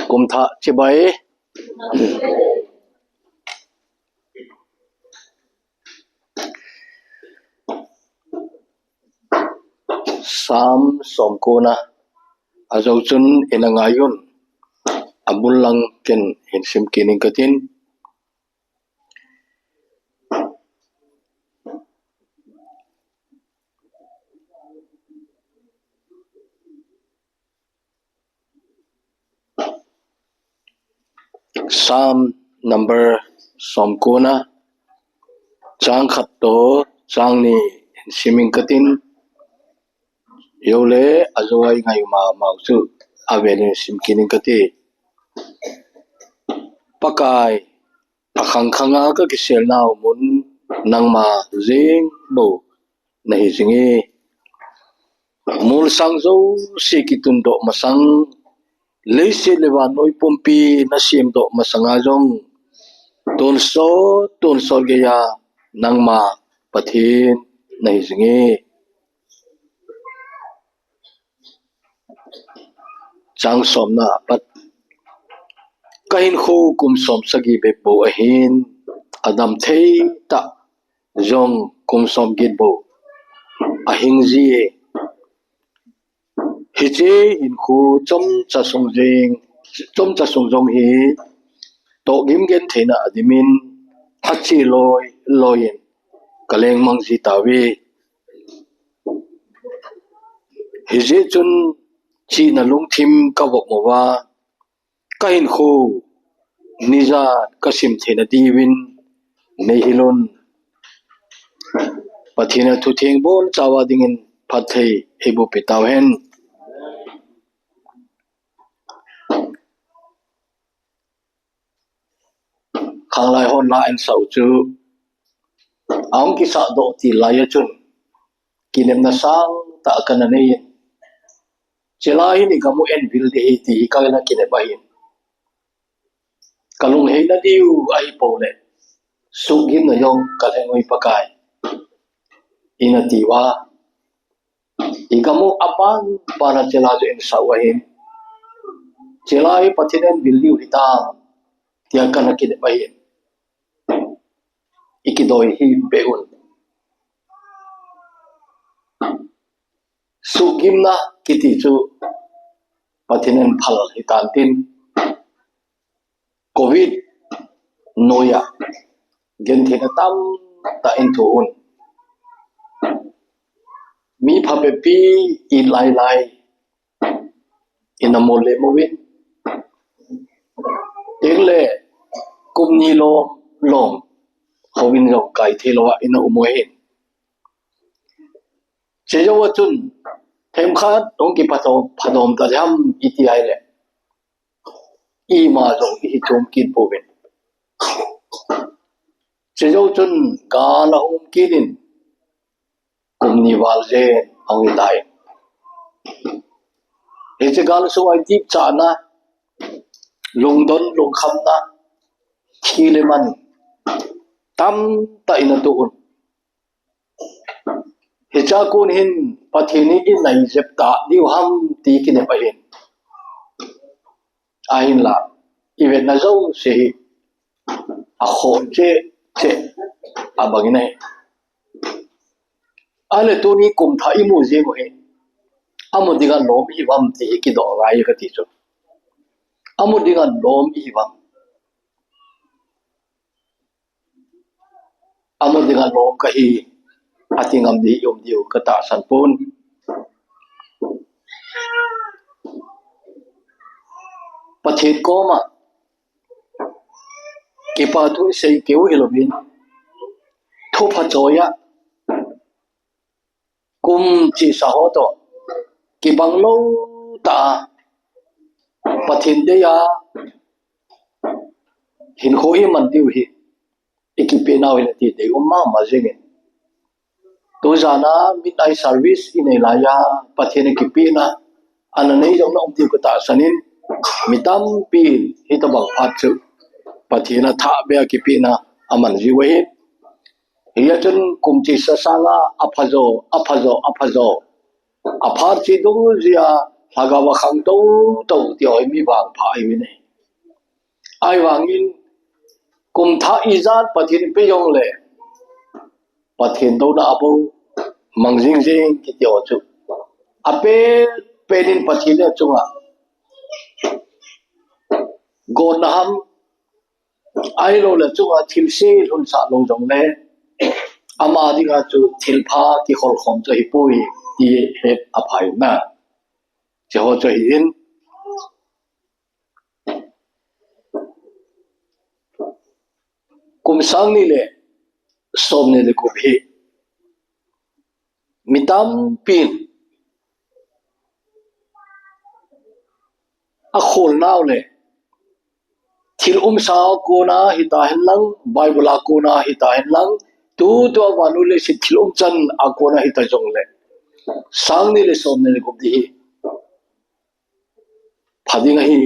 cùng thạ chế bấy sam som kona azau chun inangayun abulang ken hinsim kining katin Psalm number somkona chang khat to chang ni siming katin yole azoi ngai ma mau chu avene simkining kati pakai akhang khanga ka kisel naw mun nangma jing bo nahi jingi mul sang zo sikitun do masang leise lewa noi pompi na sim do masanga jong ton so ge ya nangma pathin nahi jingi chang som na pat kain khu kum som sagi be bo ahin adam thei ta jong kum som git bo ahing ji hi che in khu chom cha song jong hi to gim gen thena adimin hachi loyin kaleng mang ji tawi hi je chun chi na lung thim ka bok mowa kain khu niza kasim thena diwin nei hilon pathina thu theng bol chawa dingin phathei hebu pitaw hen khanglai hon la en sau chu aung ki sa do ti laya chun kinem na sang ta kana nei chelai ni gamu en bil de ti ka na kine bai kalung he na diu ai pole sugin na yong kalengoi pakai ina tiwa igamu apan para chela jo en sawahin chelai pathinen billiu hita tia kana kine bai ikidoi hi beun sugimna kiti chu pathinen phal hitantin covid noya gen thena tam ta into un mi phape pi I lai in a mole movie tegle kumni lom howin jo kai thelowa in a umoe chejawa chun them khat tongki phadom ta jam iti ai le I ma jo hi chom kit poben chejaw chun kala kidin kumni walje awi dai he gal so ai tip cha na lungdon lungkham na khileman tam ta ina tu un he cha kun hin pathini in nai jep ta diu ham ti kine pahin ahin la even na zo se a khon che abangine ale tu ni kum tha imu je mo he amudiga lom hi wam ti ki do ngai ka ti chu amudiga lom hi wam amudiga lom ka hi atingam di yom diu ka ta san pun pathit ko ma ki pa tu sei keu hilobin thu pha choya kum chi sa ho to ki banglo ta pathin de ya hin khoi man diu hi ekipe na wele ti de umma ma jenge to jana midnight service in elaya pathin ekipe na ananei jong na umti ko ta sanin mitam pi hitabang phat chu pathina tha be ekipe na aman ji we hiya chun kum chi sa sanga aphajo aphar chi dong zia hagawa khang to ti oi mi bang phai wi nei ai wangin kum tha izat pathin pe yong le pathin do na abu mangjing jing ki tyo chu ape penin pathin le chunga go na ham ai lo le chunga thil se hun sa lo jong le ama dinga chu thil pha ki khol khom cho hi pui ti het aphai na che ho cho hin kum sang ni le som ne le ko phi mitam pin a khol naw le thil sao ko na hita hen lang bible ko na hita hen lang tu to wanu le si thil chan a ko na hita jong le sang ni le som ne le ko di phading hi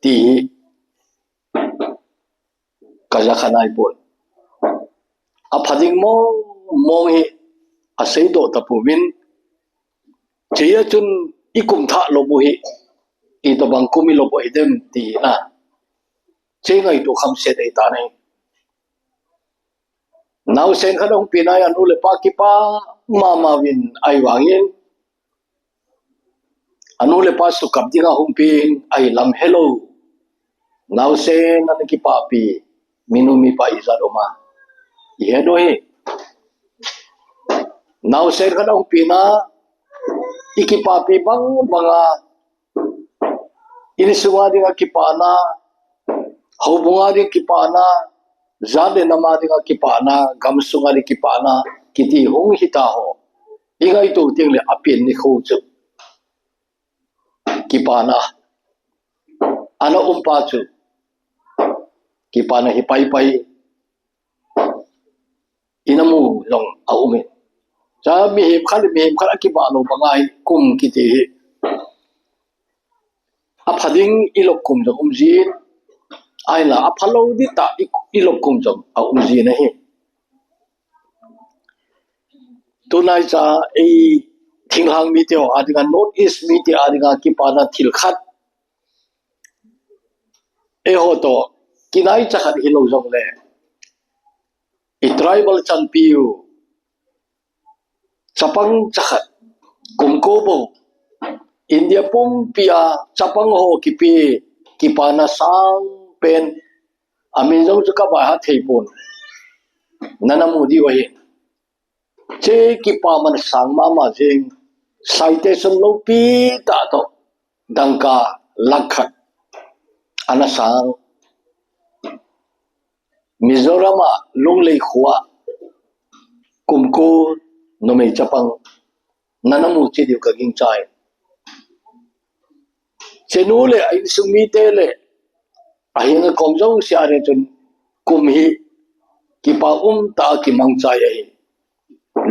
ti kaja khanai pol a phading mo hi a sei do ta pu min cheya chun ikum tha lo bu hi i to bang kumi lo bo idem ti na che ngai to kham se dei ta nei now sen khadong pinai anu le pa ki pa mama win ai wangin anu le pa su kap dinga hum pin ai lam hello now sen an ki pa pi minu mi pa iza do ma ye do he now sen khadong pina iki pa pi bang banga ini suwa dinga ki pa na ho bunga di ki pa na zade nama dinga ki pa na gam sunga di ki pa na kiti hong hita ho ingai to ting le apin ni kho chu ki pa na ana pa chu ki pa na hi pai pai inamu long a ume cha mi hep khal ki pa lo bangai kum ki ti a phading ilok kum jong jin ai la a phalo di ta ilok kum jong a jin na hi tunai cha ei thinghang mi teo adinga north east mi te adinga ki pa na thil khat e ho to kinai cha khat hi lo jong le i tribal chan piu chapang chakhat kumko bo india pum pia chapang ho ki pi ki pa na sang pen amin jong chu ka ba ha thei pon nanamu di wa hi che ki pa man sang ma jing citation lo pi ta to dangka lakhat ana sang mizorama lunglei khuwa kumko nomei chapang nanamu che diu ka ging chai chenule ai sumi te le ahinga komjong siare chun kumhi ki pa ta ki mang chai ai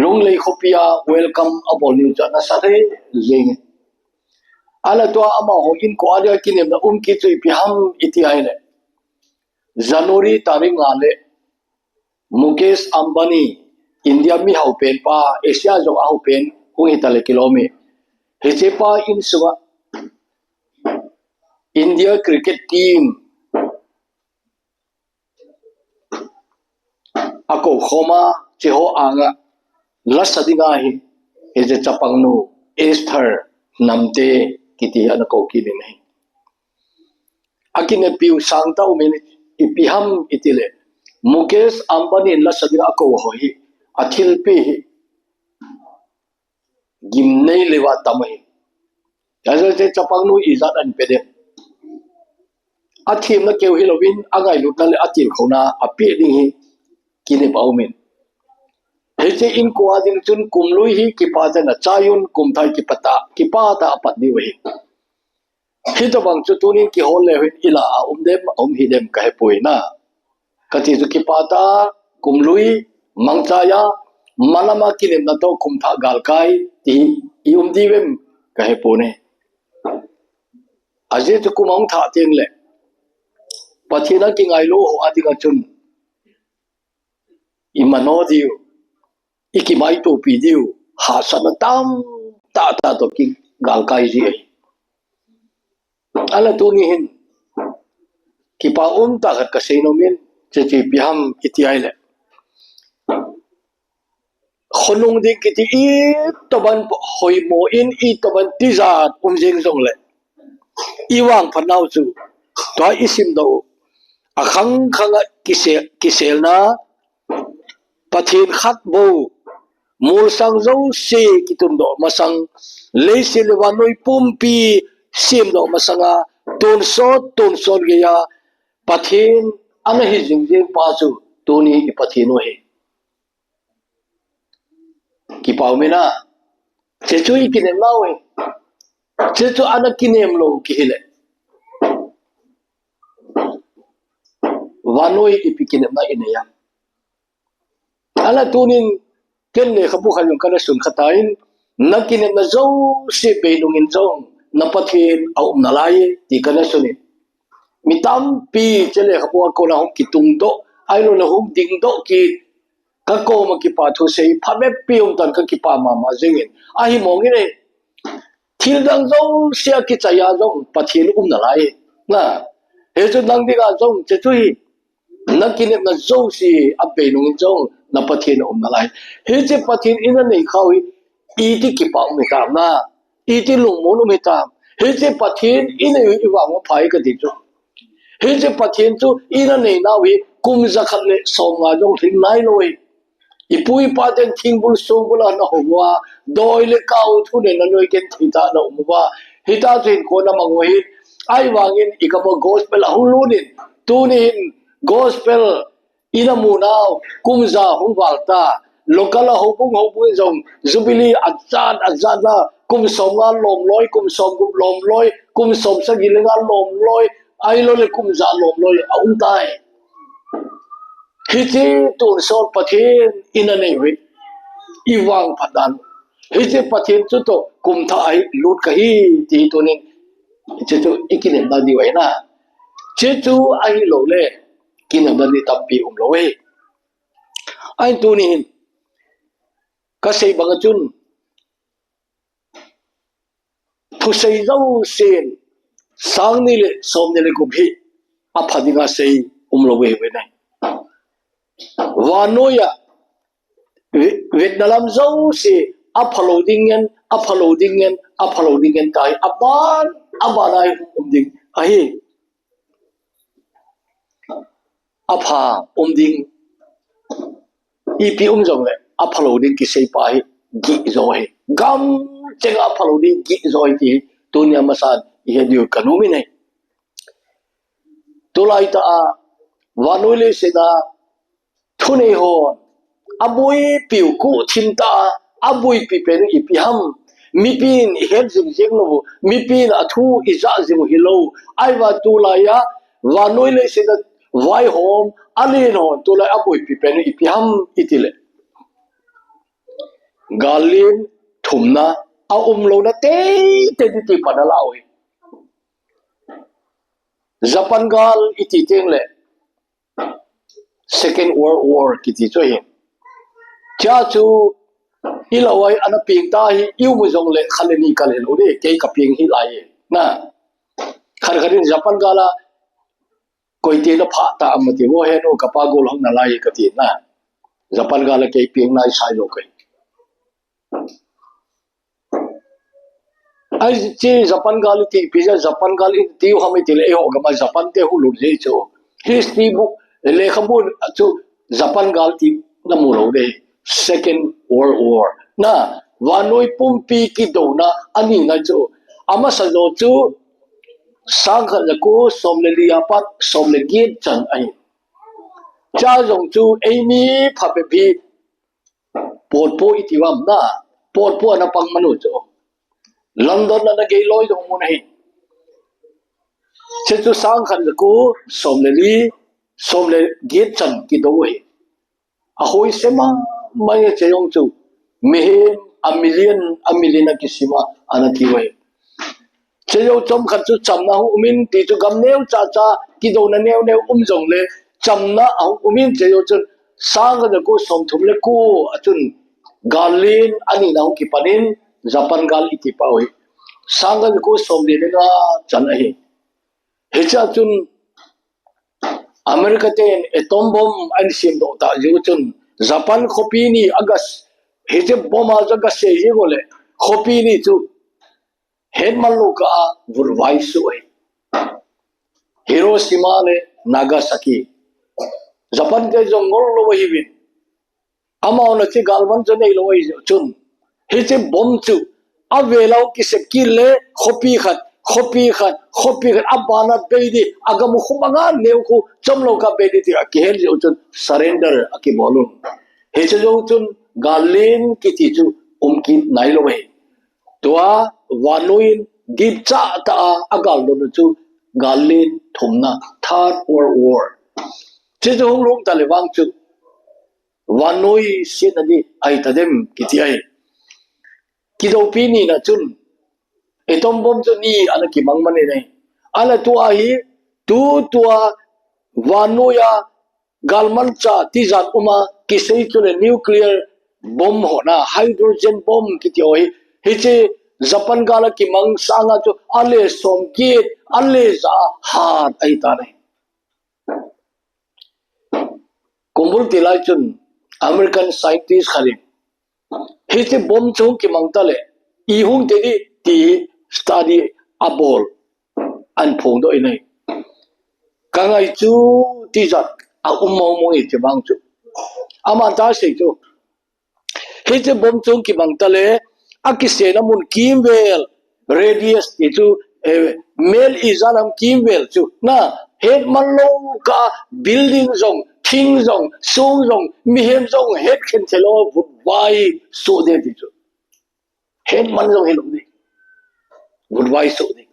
lunglei khopia welcome abol new chana sare jing ala to ama ho in ko aria kinem na ki chui pi ham iti ai le january taring ale mukesh ambani india mi hau pen pa asia jo au pen hu hitale kilomi hechepa in suwa india cricket team ako khoma cheho anga lasadinga hi heje chapangnu esther namte kiti ana ko kini nei akine piu sangta umen ipiham itile mukesh ambani lasadinga ko hoi athil pe gimnei lewa tamai jaje je chapangnu izat an pede athim na keu hilowin agai lutal atil khona api ding hi kini paumin heche in ko adin chun kumlui hi kipata na chayun kumthai kipata kipata apat ni we hi to bang chu tunin ki hol le hin ila umdem hidem ka he poina kati chu kipata kumlui mangchaya malama kinem na to kumtha galkai ti ium divem ka he pone aje chu kumong tha teng le pathina ki ngai lo ho adinga chun imano diu ikimai to pi diu ha sana tam ta to ki gal kai ji ala tu ni hin ki pa ta khat ka sei no min che chi pi ham iti ai le khonung ding ki ti i to ban hoi mo in i to ban ti za jing zong le i wang phanau chu to isim do akhang khanga kisel na pathin khat bo mul sang zo se kitum do masang leise le wanoi pumpi sim do masanga ton so ge ya pathin ana hi jing jing pa chu tuni i pathin o he ki pau me na che chu i kinem na we che chu ana kinem lo ki hele wanoi i pikinem na ine ya ala tunin ken le khabu khalung kana sun khatain nakinem na zo se be lungin zong na pathin au na lai ti kana suni mitam pi chele khabu ko la hom ki tung do ai lo na hom ding do ki ka ko ma ki pa thu sei phabe pium tan ka ki pa ma jengin a hi mongi ne thil dang zo sia ki chaya zong pathin na lai na he chu nang di ga zong che chui nakinem na zo si ape lungin zong na pathin na lai he che pathin ina nei khawi i ti ki pa me ta na i ti lung mo no me ta he che pathin ina i wa mo phai ka ti chu he che pathin chu ina nei na wi kum za khat le som nga jong thing nai loi i pui pa den thing bul so bul na ho wa doi le kau thu ne na noi ken thi ta na mu wa hi ta jin ko na mang hi ai wangin i ka mo gospel hu lu ni tu ni gospel ina mu nau kum za hung wal ta local ho bung jong jubilee azan na kum som nga lom loi kum som gup lom loi kum som sa gi nga lom loi ai lo le kum za lom loi aung tai hiti tun so pathin ina nei wi iwang phadan hiti pathin chu to kum tha ai lut ka hi ti tunin che chu ikine na di wai na che chu ai lo le kina na ni tapi lo we ai tunin ka sei bang chun thu sei zo sen sang ni le som ni le ku phi a phadinga sei lo we we nai wanoya Vietnam zo si uploading tai aban ai ding ai apha ding ep jong le uploading ki sei pai gi zo he gam cheng uploading gi zo ti tunya masan ye dio kanumi nei tulai ta wanole se da thune ho abui piu ku thinta abui pi pen i pi ham mi pin hel jing jing no mi pin athu iza jing hilo ai wa tu la ya wa noi le se da vai hom alin ho tu la abui pi pen i pi ham itile galin thumna a lo na te ti pa na la oi japan gal iti teng le Second World War kiti cho hin cha chu ilawai ana ping ta hi yu mu jong le khaleni kale lo de ke ka ping hi lai na kharin japan gala koi te na pha ta amati wo he no ka pa gol hong na lai ka ti na japan gala ke ping nai sai lo kai ai chi japan gal ti pizza japan gal ti hu hami ti le ho ga ma japan te hu lu je cho history book le khabun chu japan gal ti na mu lo de Second World War na wanoi pumpi ki do na ani na chu ama sa lo chu sang kha ko som le lia pat som le gi chan ai cha jong chu amy pha pe phi pot po itiwam na pot po na pang manu chu London na ge loi dong mo nei che chu sang khan ko som le gi chan ki do we a hoi sema mai che yong chu mehem a million kisima anati we che yo chom khat chu cham na hu min ti chu gam neu cha ki do na neu jong le cham na hu min che yo chun sang ga ko som thum le ko achun galin ani na hu ki panin japan gal iti pa we sang ga ko som le na chan a he cha chun America ten atom bomb an sim do ta ju chun Japan khopi ni agas heje bomb a jaga se ye gole khopi ni chu hen maluka vurwai su ai Hiroshima le Nagasaki Japan ke jongol lo hi bin ama ona chi galwan chu nei lo ai chun heje bomb chu avelau ki sepki le khopi khat abana beidi agamu khumanga neuku chomlo ka beidi ti akhel jo chun surrender aki bolun heche jo chun galin kiti chu umki nailo we tua wanuin gipcha ta agal do chu galin thumna third world war che jo long talewang chu wanui sinani ai tadem kiti ai kido pini na chun atom bomb chu ni ana ki mangmane nei ala tua hi tu tua wanuya galman cha ti zat uma kisei chule nuclear bomb hona hydrogen bomb ki ti oi hiche japan gala ki mang sanga chu ale som ki ale za hat ai ta nei kumbul tilai chun American scientist khali hiche bomb chu ki mang tale I hung te di ti study abol an phong do inai kangai chu ti zat a ummo mo e che bang chu ama ta se chu hiche bomb chu ki mang tale akise na mun kimwel radius ti chu mel izanam kimwel chu na het manlo ka building zong thing zong sung zong mihem zong het khen chelo vut vai so de ti chu het man zong helom di vut vai so de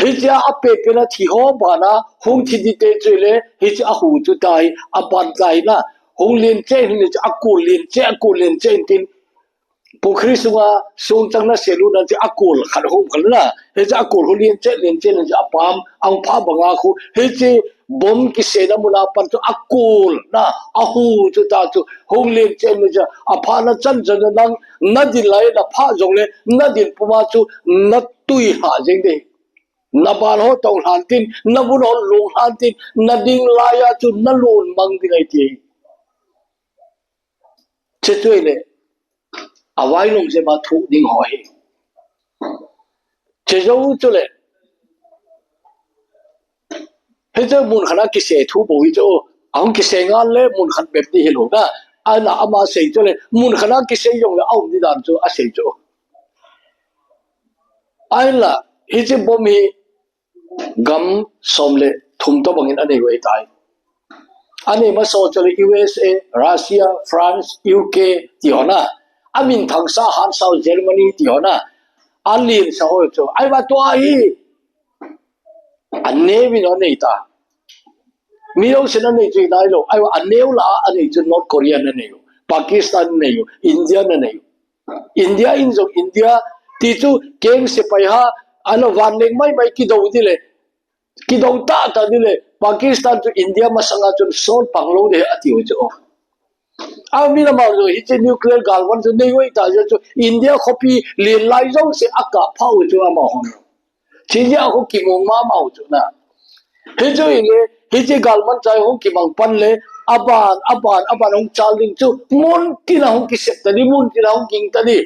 hicha ape pena thi ho bana hung thi di te chule hicha hu chu tai apan tai na hung len che ni akul len che tin Pukri sunga sung chang na selu na ji akul khan hum khan na he ja akul hu len che na ja pam ang pha banga khu he che bom ki se na muna par chu akul na ahu chu ta chu hung len che na ja apha na chan jan nang na di lai na pha jong le na din puma chu na tui ha jeng de na ban ho tong han tin na bun ho lung han tin na ding la ya chu na lun mang di ngai ti che chui le awai long se ma thu ding ho he che jo chu le he je mun khana ki se thu bo hi jo ang ki se ngal le mun khan bep ti helo na ana ama se chu le mun khana ki se yong le au ni dan chu a se chu ai la hi je bom hi gam som le thum to bangin ane wei tai ane ma so chu le USA Russia France UK ti hona amin thangsa han sao Germany ti hona alin sa ho chu ai ba to ai anne mi no nei ta mi lo se na nei chi dai lo ai wa anne la ani chu North Korea na nei Pakistan nei India na nei India in zo India ti chu kem se pai ha ano wan leng mai ki do di le ki do ta di le Pakistan to India ma sanga chu sol panglo de ati ho chu ami na mau hi che nuclear galwan chu nei wei ta chu India khopi le lai zo se aka phau chu ma hon India ho ki mo ma mau chu na he jo ile he che galman chai ho ki mang pan le aban hong chaling chu mon ki na hong ki set ta di mon ki na hong king ta di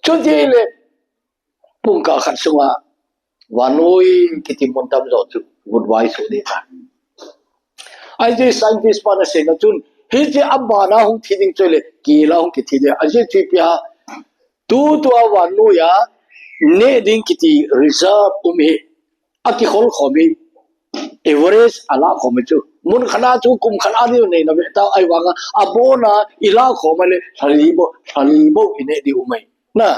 chu je le pung ka khat sunga wanoi ki ti mon tam zo chu would wise so de ta ai je scientist pa na se na chun he je abana hong thiding chole ki la hong ki thide aje chi pya tu to wanu ya ne ding ki ti reserve umi aki khol khomi average ala khomi chu mun khana chu kum khana di nei na ta ai wanga abona ila khomale halibo ine di umai na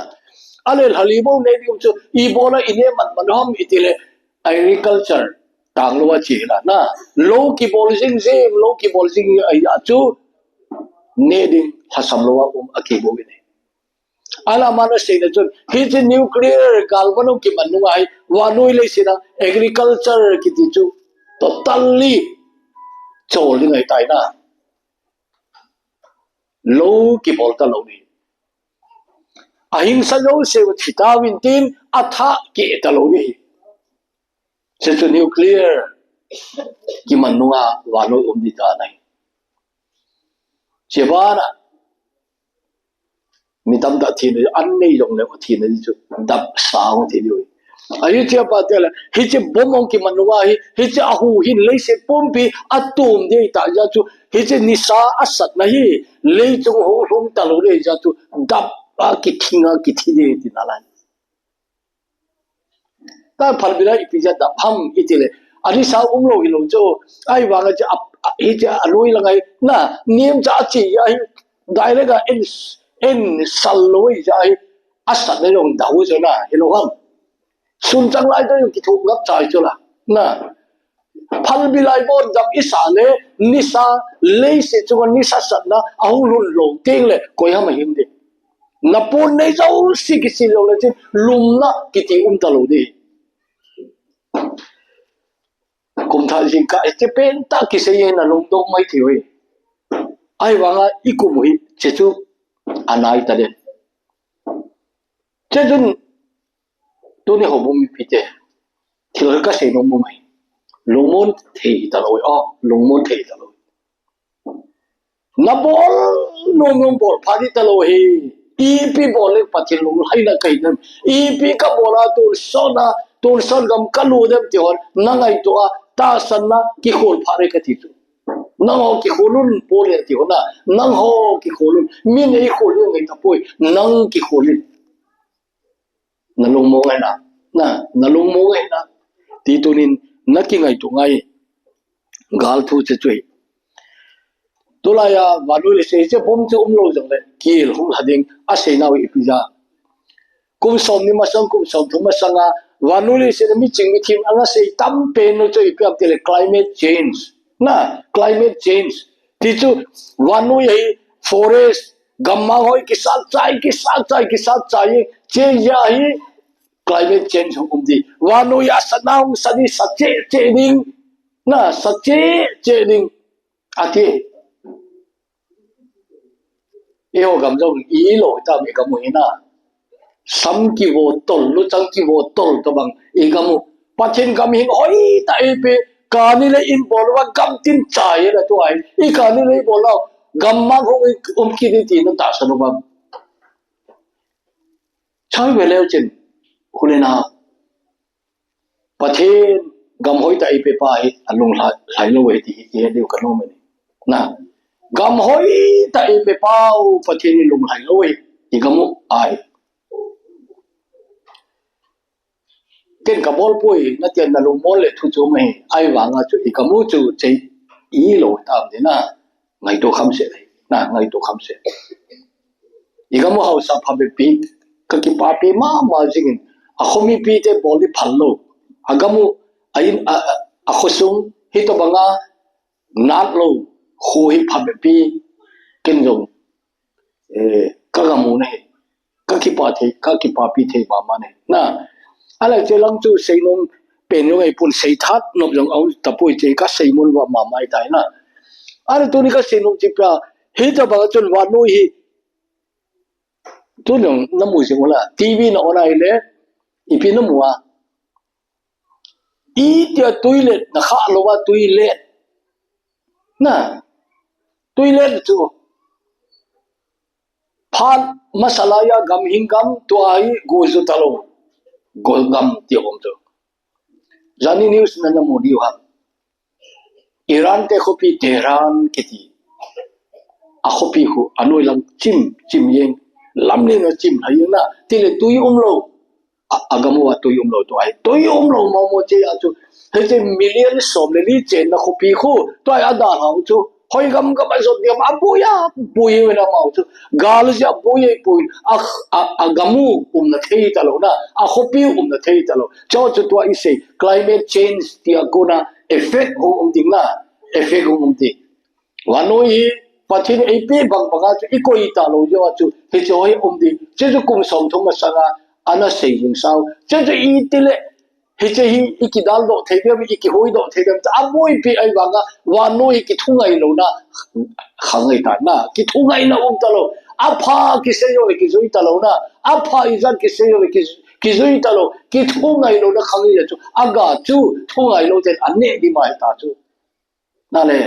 ale halibo ne di chu ibola ine man hom itile agriculture tanglo chi la na low ki bolsing ai chu ne ding hasam lo aki bo ine ala mana se na chu hi je nuclear galvano ki manungai wanoi le sina agriculture ki ti chu totally choli ngai tai na lo ki bolta lo ni ahimsa lo se thita win tin atha ki ta lo ni se chu nuclear ki manunga wano umdi ta nai chebana mitam da thi ne an nei jong le thi ne chu dap saung thi ni ayu chia pa te la hi che bomong ki manunga hi che ahu hin le se pompi atum de ta ja chu hi che nisa asat na hi le chung ho hom ta lo le ja chu dap a ki thinga ki thi de ti na la ta phal bila ipija da ham itile ani sa umlo hi lo cho ai wa ga cha hi che aloi la ngai na niam cha chi ya hi dai le ga en saloi ja hi asat ne rong dau cho na hi lo ham sun chang lai to ki thuk ngap chai cho la na phal bilai bon jam isa le nisa le se chu nisa sat na ahu lun lo teng le koi ham him de na pon nei jau si ki si lo le chin lum na ki ti ta lo de kum tha jing ka te pen ta ki se ye na lum dong mai thi oi ai wanga ikum hi che chu anai ta de che jun tu ni ho bum pi te thil ka se no mu mai lungmon thei ta loi lungmon thei ta loi na bol lungmon bol phari ta lo he ep bol le pathil lu hai na kai nam ep ka bola tur son gam kalu dem ti hor na ngai to ta san na ki khol phare ka ti chu nang ho ki kholun pole ti hona nang ho ki kholun mi nei kholun ngai ta poi nang ki kholin na lungmon ai na lungmon ai na ti tunin naki ngai tu ngai gal thu che chui tolaya walu le se che bom chu umlo jang le kil hum hading a se nawi ipija kum som ni masang kum som thuma sanga walu le se mi ching mi thim anga se tam pe no chu ipiam tele climate change na climate change ti chu wanu ye forest gamma hoi ki sat chai che ya hi climate change hum di wanu ya sanau sadi sache che ding na sache che ding ati eo gam jong i lo ta me gam na sam ki wo tol lu chang ki wo tol to bang e gam pathin gam hing hoi ta e pe ka ni le in bol wa gam tin chai la to ai e ka ni le bol lo gam ma ho ki ni ti na ta sa no bang chai we le chen hulena pathin gam hoi ta e pe pa e alung lai lo we ti e de ka no me na gam hoi ta e pe pau pathin ni lung lai lo we e gam ai ken ka bol pui na tian na lung mol le thu chu me ai wanga chu e kamu chu che i lo ta de na ngai to kham se na ngai to kham se e gam ho sa pha be pi ka ki pa pe ma jing a khomi pi te bol di phal lo agamu ain a khosung hi to banga nat lo khu hi pha be pi ken jong ka gamu ne ka ki pa pi the ba ma ne na ala che lang chu sei nom pen yo ai pun sei that nom jong au tapoi che ka sei mon wa ma mai tai na ala tu ni ka sei nom chi pra he ta ba chun wa no hi tu nong na mu sing la tv na ona ile ipi no mu a i tia toilet na kha lo wa toilet na toilet chu phan masala ya gam hingam to ai go zu talo golgam ti om to jani news na na modi ha iran te khopi tehran kiti a khopi hu anoi lang chim yeng lamne na chim hayna tile tui umlo agamu wa tui umlo to ai tui umlo mo che a chu he te million som le li chen na khopi khu to ai ada ha chu hoi gam ka ba so diam abuya bui na ma chu gal ja bui agamu na thei ta lo na a khopi na thei ta lo cho chu to I say climate change ti agona effect ding na effect ding wanoi pathin ap bang banga chu ikoi ta lo jo chu he choi ding che chu kum som thum ma sanga ana sei jing sao che chu I tile he che hi ikidal do thebe mi ki hoi do thebe aboi pi ai wanga wanoi ki thungai lo na khangai ta na ki thungai na ta lo apha ki se yo ki zui ta lo na apha izan ki se yo ki zui ta lo ki thu ngai lo na khang ya chu aga chu thu ngai lo ten anne di mai ta chu na le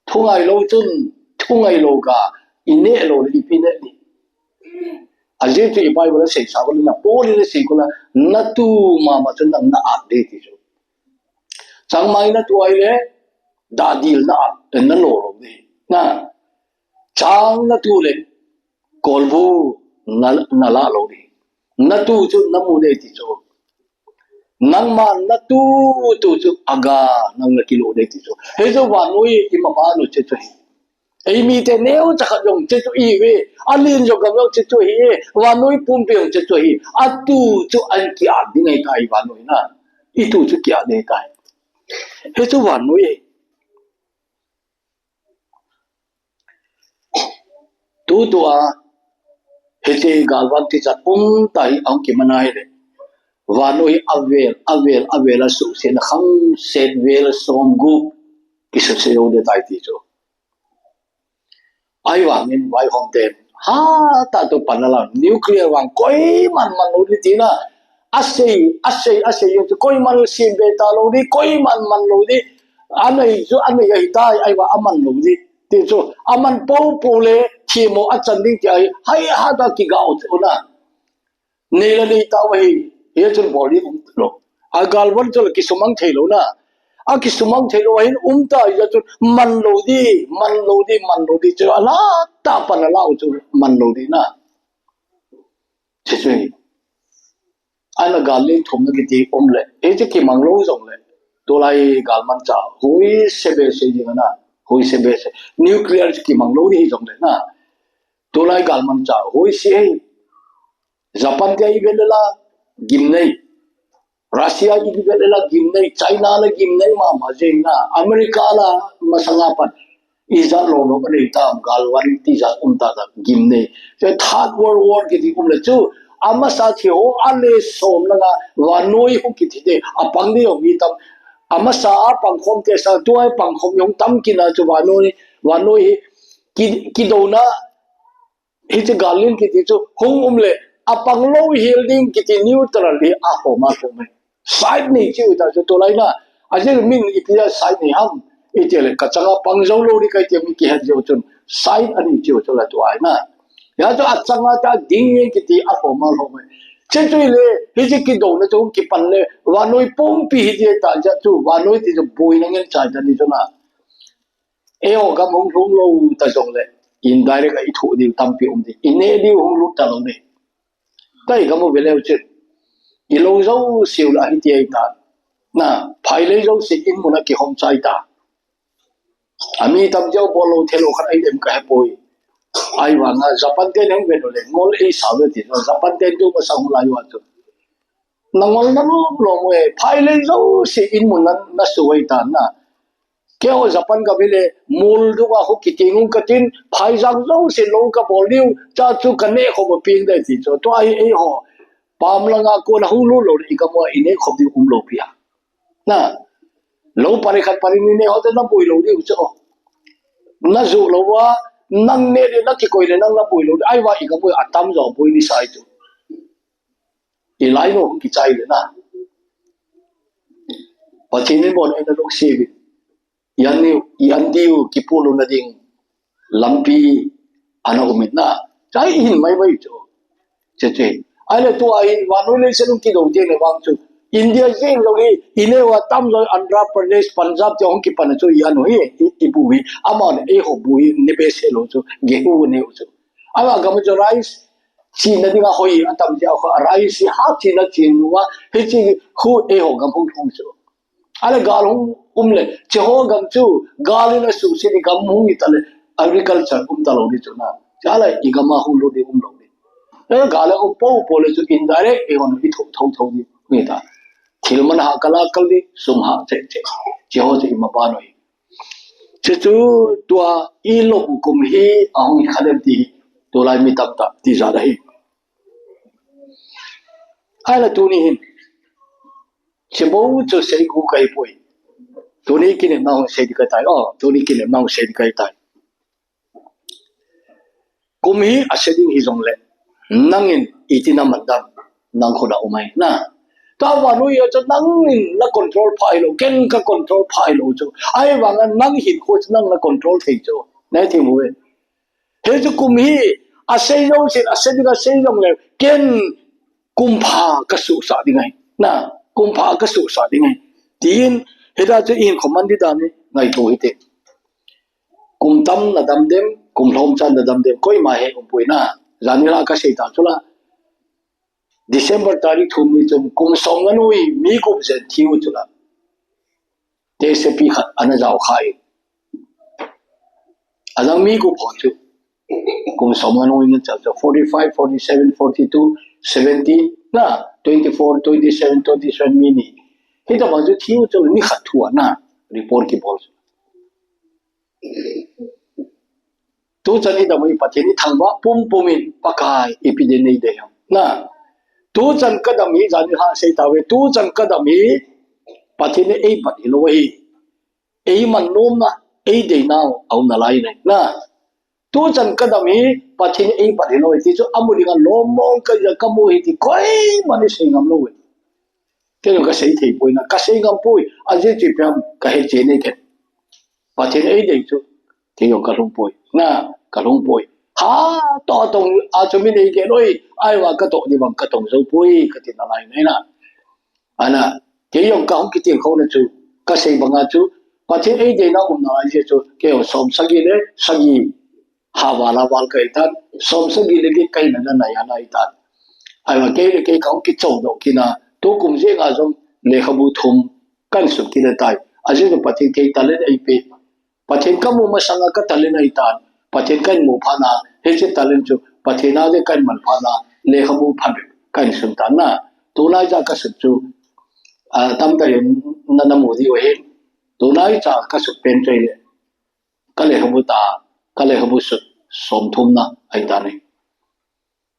thu ngai lo chun thu ngai lo ga ine lo li pi ne ni aje tu ibai wala sei sa wala na poli le sei kula na tu ma chun na at de ti chu chang mai na tu ai le da dil na at na lo lo ni na chang na tu le kolbu na la lo ni na tu chu na mu de ti chu nang ma na tu chu aga nang na kilo de ti chu he zo wa noi i ma ba lo che chu ai mi te neo cha kha jong che chu i we alin jo gam lo che chu hi wa noi pum pe che chu hi a tu chu an ki a di ngai kai wa noi na i tu chu ki a de kai he zo wa noi tu tu a he che galwan ti cha tai ang ki manai le wa noi avel su se na kham set vel som gu ki se se yo de tai ti chu ai wang in wai hom tem ha ta tu panala nuclear wang koi man lo di ti na ase yo koi man sim be ta lo di koi man lo di anai ai tai ai wa aman lo di ti chu aman po le thi mo a chan ding ti ai hai ha da ki ga ut na ne la ni ta wai ye chun body lo a gal wan chul ki sumang thei lo na a ki sumang thei lo hin ta ya chun man lo di chu ala ta pan la chu man lo di na che che ana gal le thom na ki ti le e che ki mang lo jong le to lai gal man cha hoi se be se ji na hoi se be se nuclear ki mang lo di jong le na to lai gal man cha hoi se Japan ke i la gim nei Russia ki la gim nei China la gim nei ma jeng na America la masanga pan iza lo ni ta galwan ti za ta da gim nei the third world war ki ti le chu ama sa thi ho ale som la wa noi hu ki ti de apang de mi tam ama sa pang khom ke sa tuai pang khom yong tam ki na chu wa noi ki do na hi che galin ki ti chu hong le apang lo healing kiti neutrally a ho ma ko me side ni chi ta to lai na ajil min ipia side ni ham itele ka changa pang zo lo ri kai te mi ki ha jo chun side ani chi to la to ai na ya to achanga ta ding ni kiti a ho ma lo me chen chui le hi chi ki do na chu ki pan le wa noi pom pi hi je ta ja chu wa noi ti jo boi na ngen cha ta ni to na e ho ga mong thong lo ta jong le indirect ai thu di tam pi di ine di hong lu ta lo ne cái cái một việc là chuyện, lâu lâu xíu là hết tiền ta, na phải lấy lâu xí in một cái hôm trái ta, ami tam giao bao lâu theo khát ai đem cái bồi, ai vào na Japan cái này về rồi, ngol ấy sao vậy thì Japan cái đâu mà sao lại vậy chứ, na ngol na lo mo phải lấy lâu xí in một na suy ta na, cái ở Japan cái về mul đâu có cái tiếng cái tin phải rằng lâu xí lâu cái bao nhiêu, cha chú cái này không có pin đấy thì cho tôi ai họ pam la nga ko na hulu lo ri ka mo ine khop di lo pia na lo pare khat pare ni ne ho te na poi lo di cho na zu lo wa nang ne de na ki koi le nang na poi lo ai wa i ka mo atam zo poi ni sai tu i lai no ki chai le na pa chin ni bon ena lo si bi yan diu ki pu lo na ding lampi ana umit na chai hin mai mai cho che ai là tôi ai và nói lên xem cái đầu tiên là vang chu India riêng rồi ine wa tam rồi Andhra Pradesh Punjab cho ông kịp pan chu yan nói ibu hi amon e ho bui ne be se lo chu gehu ne chu ala gam cho rice chi na dinga hoi atam ja ho rice ha chi na chi nuwa he chi khu e ho gam phong thong chu ala gal hum le che ho gam chu gal na su si di gam hum ni tale agriculture ta lo ni chu na chala I gam hum lo di lo nó gala o po le chu indirect e on I thau ni ni ta thilman ha kala kal di sum ha che che ho chi ma pa noi che chu tua I lo kum hi ahong khadem ti to lai mi tam ta ti za da hi ala tu ni hin che bo chu se ku kai poi tu ni ki ne ma ho se di ka tai tu ni ki ne ma ho se di kai tai kum hi a se ding hi jong le nangin itina mandam nang khoda umai na ta wa nu ya cho nang in la control phai lo ken ka control phai lo cho ai wa nang hin kho nang la control thei cho nai thi mu he chu kum hi a sei lo sin a sei ga sei lo le ken kum pha ka su sa di ngai na kum pha ka su sa di ngai tin he da chu in command di da ni ngai to hi te kum tam na dam dem kum thom chan na dam dem koi ma he um pui na janila ka sei ta chula December tarikh thumni chum kum song anui mi kum zen thiu chula te se pi khat ana jaw khai azang mi ko pho chu kum song anui ni cha 45 47 42 70 na 24 27 27 mini he to ma chu thiu chu ni khat thua na report ki bol tu chani da mai patheni thangwa pum pumin pakai epidemic de na tu chan kadam hi jani ha sei tawe tu chan kadam hi pathini ei pati loi ei man nom na ei de naw au na lai nei na tu chan kadam hi pathini ei pati loi ti chu amuri ga lomong ka ya kamu hi ti koi mani sei ngam loi ke ka sei thei poi na ka sei ngam poi aje chi pyam ka he che nei ke pathini ei de chu ke yo ka lung poi na ka lung poi ha to tong a chu mi nei ke loi ai wa ka to ni bang ka tong zo pui ka ti na lai nei na ana ke yong ka hong ki ti kho na chu ka sei banga chu pa thi ei de na um na ai je chu ke o som sagi le sagi ha wala wal ka itan som sagi le ke kai na na ya na itan ai wa ke le ke ka hong ki chou do ki na to kum je ga jong le khabu thum kan su ki le tai a je pa thi ke ta le ai pe pa thi ka mu ma sanga ka ta le na itan pa thi kan mu pha na he che ta le chu pa thi na je kan man pha na le khabu pha kan sun ta na tu lai ja ka su chu tam ta yin na na mu di we tu lai cha ka su pen tre le ka le khabu ta ka le khabu su som thum na ai ta ne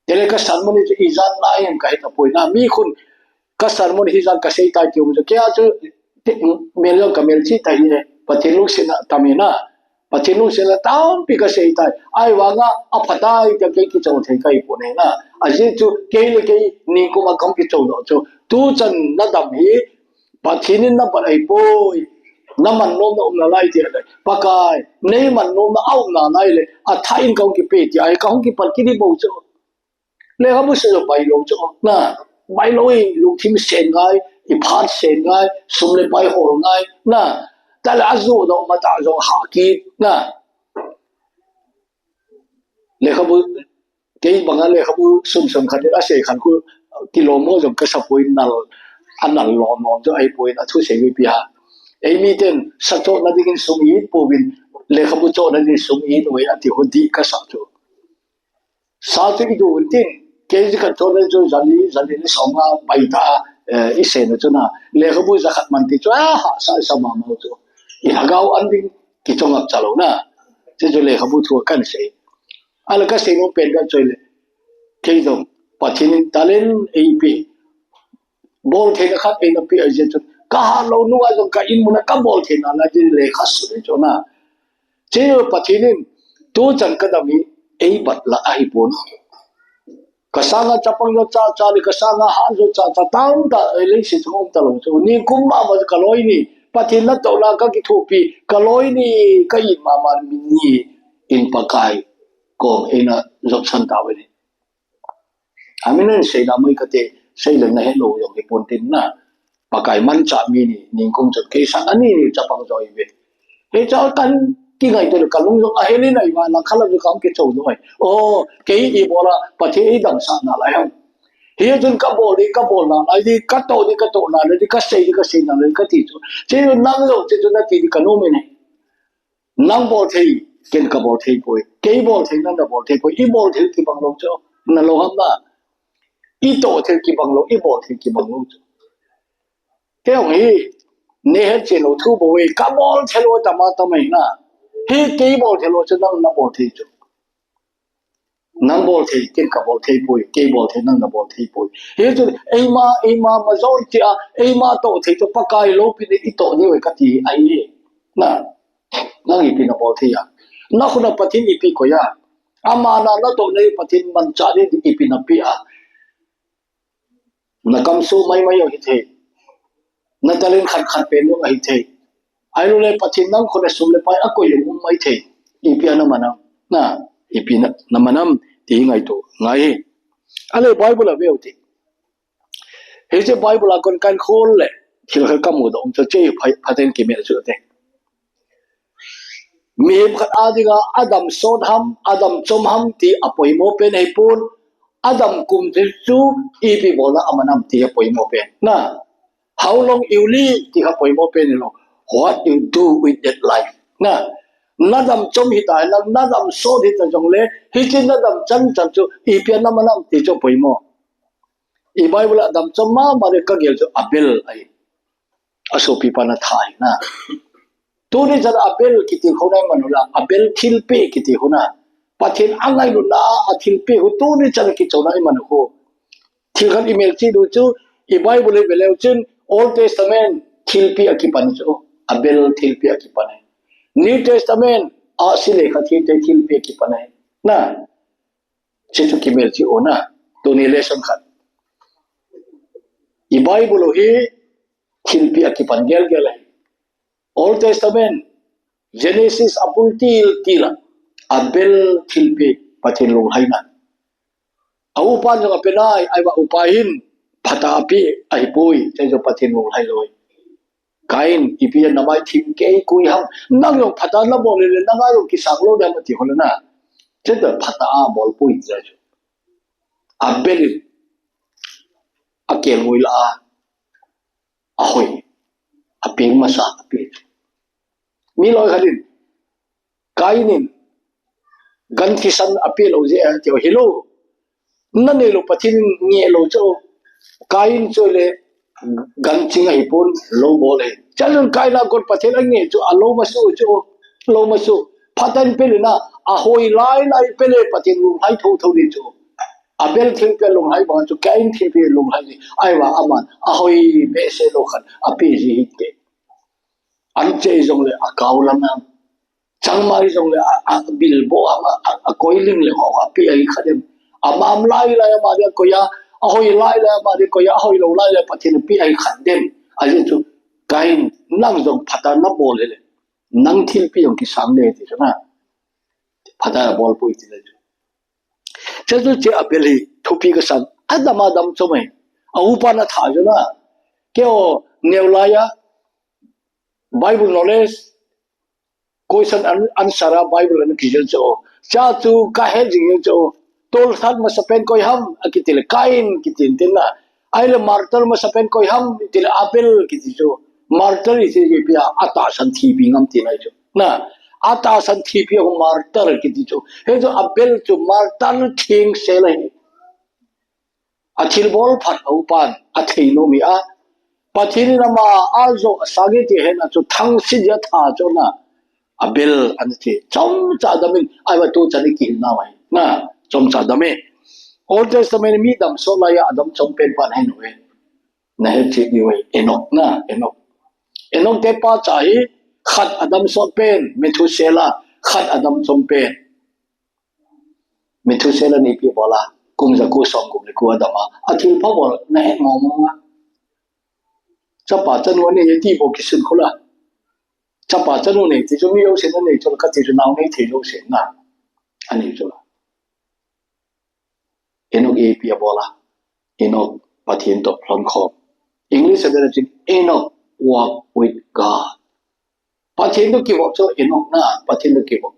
tele ka san mo ni chu izan na yin ka ta poi na mi khun ka san mo ni hi ka sei ta ki um chu kya chu mel yo ka mel chi ta hi ne pa thi lu se na ta me na Patinu sila taon pika sa itay. Ay wanga apatay ka kay kichaw tay kay po na na. As in to kay ni ko magkam kichaw do. So tu chan nadami patinin na palay po. Naman nom na umnalay ti alay. Pakay nay man nom na aw na nayle at hain kaong kipiti ay kaong kipal kini po so. Le ka mo sa baylo so na baylo lung tim sen ngay ipat sen ngay sumle bay hol ngay na. Tal azu do mata zo haki na le khabu ke banga le khabu sum khan a se khan ku kilomo jom ka sapoi nal anal lo no jo ai poi na thu se mi pia ei mi ten sa cho na ding sum yi po bin le khabu cho na ni sum yi we ati hodi ka sa cho sa ti du tin ke ji ka cho na jo jali ni songa pai ta i se na cho na le khabu za khat man ti cho sa ma mo cho ihagaw anding kitong chalo na je jole khabu thu kan se ala ka se no pen ka chole keido pathin talen ap bol the kha pe na pe je chu ka lo nu a ka in mun ka bol the na la je le kha su cho na je pathin tu chan ka dami ei bat la ai pon kasanga chapang yo cha ni kasanga ha jo cha tang da le si thong ta lo chu ni kum ma ma ka loi ni pathin na to la ka ki thupi kaloi ni ka in ma ma ni in pakai ko ina job san ta we aminen sei na mai ka te sei le na hello yo ke pon tin na pakai man cha mi ni ning kong chot ke san ani ni cha pang joi we he cha kan ki ngai te ka lung jo a he ni nai wa na khala ju kam ke chou doi o ke i bola pathi i dam sa na la ya he jun ka bol na ai di ka to na di ka sei na ka ti chu che nang lo che chu na ti ka no me ne nang bol thei ken ka bol thei poi ke bol thei na bol thei poi i bol thei ki bang lo cho na lo ham na i to thei ki bang lo i bol thei ki bang lo cho ke ong hi ne he che lo thu bo we ka bol thei lo ta ma ta mai na he ke bol thei lo cho nang na bol thei chu nang bol thei ken ka bol thei poi ke bol thei nang na bol thei poi he chu ei ma zon ti a ei ma to thei to pakai lo pi i to ni we ka ti ai na nang i pi na bol thei ya na khuna pathin i pi ko ya ama na to nei pathin man cha ni i pi na pi a na kam su mai mai hi the na talin khat khat pen no hi the ai lo le pathin nang khone sum le pai a ko yum mai the ipia na manam na ipina na manam ti ngai to ngai ale bible ave uti he je bible a kon kan khol le thil kha kam ngo dong che phaten ki me chu te mi khat adiga adam sod ham adam chom ham ti apoi mo pen ei pun adam kum chu ipi bola amanam ti apoi mo pen na how long you live ti apoi mo pen lo what you do with that life na nadam chom hi tai la nadam sod hi ta jong le hi chin nadam chan chan chu ipi na manam ti cho poi mo i bible adam chom ma mare ka gel chu abel ai aso pi pa na thai na tu ni jara abel kiti khonai manula abel thilpe kiti hona pathin angai lu na athilpe hu tu ni jara ki chona i manu ho thilgan email chi du chu i bible le chin old testament thilpe akipan chu abel thilpe akipan new testament asile kha thilpe akipan na chi chu ki mel chi ona tu ni lesson khat i bible hi thilpe akipan gel gel Old Testament Genesis apul tila abel thilpe pathin long haina au pan jong apenai aiwa upahin phata api ai pui chai jo pathin long hai loi kain ipi namai thim ke kui ham nang yo phata la bol le nang ayo ki saklo da mati holna cheta phata a bol pui chai jo abel akel muila ahoi aping masa api mi loi khalin kainin gan kisan apil o je tio hilo na ne lo pathin nge lo cho kain cho le gan chinga ipon lo bole chalun kaina got pathin nge cho alo masu cho lo masu phatan pe na a hoi lai lai pe le pathin lu hai tho tho ni cho abel thil pe lo hai ba cho kain thil pe lo hai ai wa aman a hoi be se lo khan api ji te an che jong le akaw lam na chẳng mai rồi là billboard à coi linh là họ bị ai khát em am lai lai mà đi coi ya hồi lai lai mà đi coi ya hồi lâu lai lai bắt đầu bị ai khát em ai chứ cái năng dùng phát ra nó bol lên năng thiên bị ông cái sáng này thì sao na phát ra bol bôi thì lên chứ chứ chỉ ở bên này thu phí cái sáng adam adam cho mày upa na thả cho na kêu nêu lai ya Bible knowledge question answer Bible an kijel cho cha tu ka he jing cho tol khat ma sapen koi ham akitil kain kitin tinna aile martel ma sapen koi ham til apel kiti cho martel ise je pia ata san thi bi ngam tin ai cho na ata san thi pi ho martel kiti cho he jo apel cho martel thing se lai athil bol phat au pan athei no mi a pathini na ma azo sage ti he na cho thang si ja tha cho na abel anti chom cha damin ai wa tu chani ki na mai na chom cha dame old testament mi dam so la ya adam chom pen pan hai noi na he chi ni wei enok na enok te pa cha hi khat adam so pen methusela khat adam chom pen methusela ni pi bola kum za ku som kum le ku adama athil pa bol na he mo mo cha pa chan wo ne ye ti bo ki sin khola chapa chanu ne ti jumi yo sen ne chol ka ti naw ne thi lo sen na ani chola enok e pia bola enok pathin to plon khop english ada chin enok walk with god pathin to ki wo cho enok na pathin to ki wo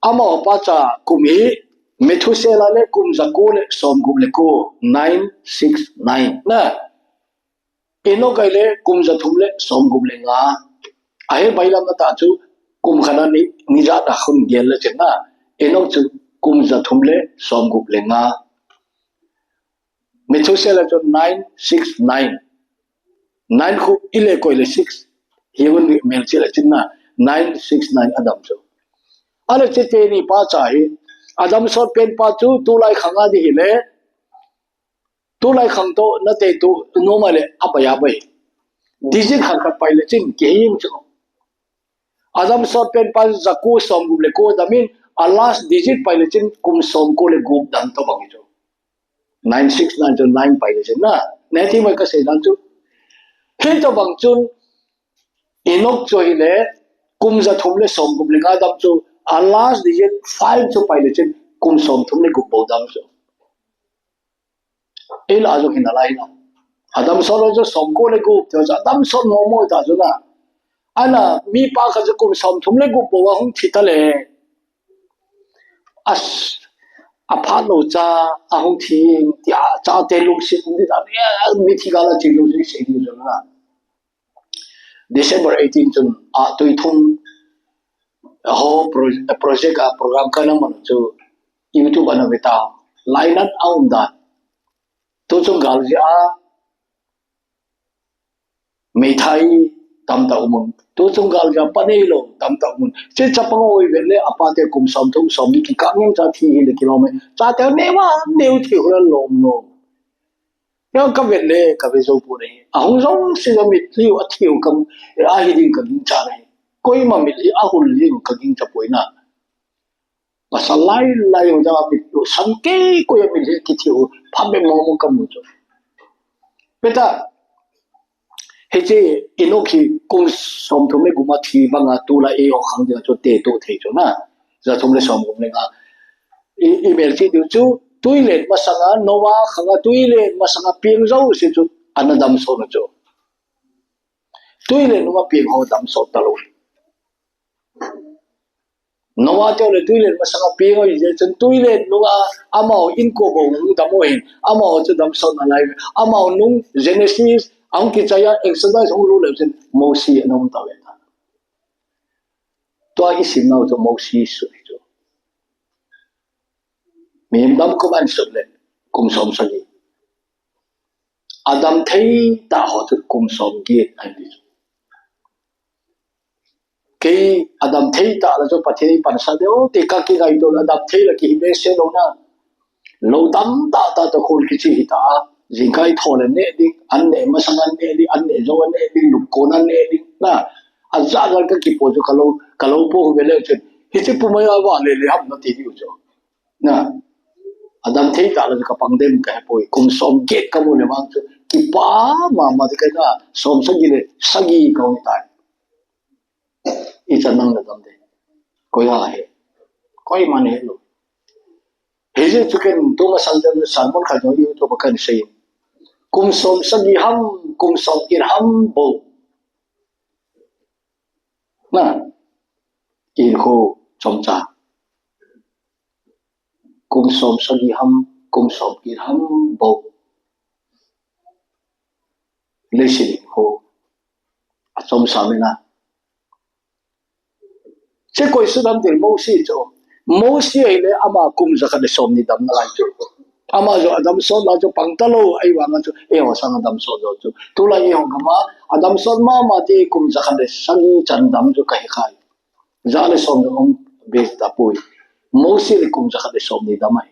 amo pa cha kumi methusela le kum zakul som gum le ko 969 na enok ai le kum zathum le som gum le nga ahe bailam na ta chu kum khana ni ra da khun gel le chena enok chu kum za thumle som gup le nga methusela chu 969 9 khu ile ko ile 6 heaven mel chela chinna 969 adam chu ale chete ni pa cha hi adam so pen pa chu tu lai khanga di hile tu lai khang to na te tu normal apaya bai digit khan khat pai le chin ke yim chu Adam sot pen pan zaku som gum le ko damin a last digit pai le chin kum som ko le gum dan to bang jo 9699 pai je na ne thi mai ka se dan chu he to bang chun inok choi le kum za thum le som kum le ka dam chu a last digit 5 chu pai le chen kum som thum le gu bo dam chu e la jo hin lai na adam solo jo som ko le gu to za adam son mo mo ta chu na ana mi pa ka ju kum som thum le gu bo wa hung thi ta le as apha lo cha a hung thi ya cha te lu sin ni da mi thi ga la chi lu si se ni jo na December 18 chun a tui thum ho project a program kana man chu YouTube ana beta line up aum da to chung gal ji a me thai tam ta umun to chung gal ja panei lo tam ta umun che chapang oi ve le apa te kum som thum som ni ki ka ngeng cha thi le kilome cha te ne wa neu thi ho lom no yo ka ve le ka ve zo pu ne a hong zong si ga mi thi a thiu kam a hi ding ka ding cha ne koi ma mi li a hul ling ka ding cha poi na pasalai lai da mi to san ke ko ya mi le ki thiu pha me mo mo kam chu beta he che inoki kum som thum le guma thi banga tu la e o khang de cho te to thei cho na za thum le som gum le nga email chi du chu toilet masanga nowa khanga toilet masanga ping zo si chu anadam so na chu toilet no ping ho dam so ta lo nowa te le toilet masanga ping ho je chen toilet no amao in ko bo nu dam ho hin amao chu dam so na lai amao nung genesis ang ki chaya exercise hong lu le chen mo si anom ta le ta to isim nau to mo si su chu mem dam ko ban su le kum som sa gi adam thei ta ho tu kum som gi ai bi ke adam thei ta la jo pathei pan sa de o te ka ki gai do adam thei la ki be se lo na lo dam ta ta to khol ki chi ta jing kai thon ne di an ne ma sang an ne di an ne zo an ne di lu ko na ne di na a za ga ka ki po jo ka lo po ve le chen hi chi pu ma ya wa le le hab na ti yu jo na adam thei ta la ka pang dem ka poi kum som get ka mo le wang chu ki pa ma de ka na som sa gi le sa gi ka ni ta i chan nang na dam de ko ya he koi man he lo he je chu ken to ma san jam san mon kha jo yu to ba kan sei kum som sa gi ham kum som ki ham bo na in ho chom cha kum som sa gi ham kum som ki ham bo le si ho a chom sa me na che koi su dam de mo si cho mo si ai le ama kum za ka de som ni dam na lai chu ama jo adam so la jo pang ta lo ai wa nga chu e ho sang adam so jo chu tu la ye hong ma adam so ma ti kum za ka de sang chan dam chu kai khai za le som de om be ta pui mo si le kum za ka de som ni dam ai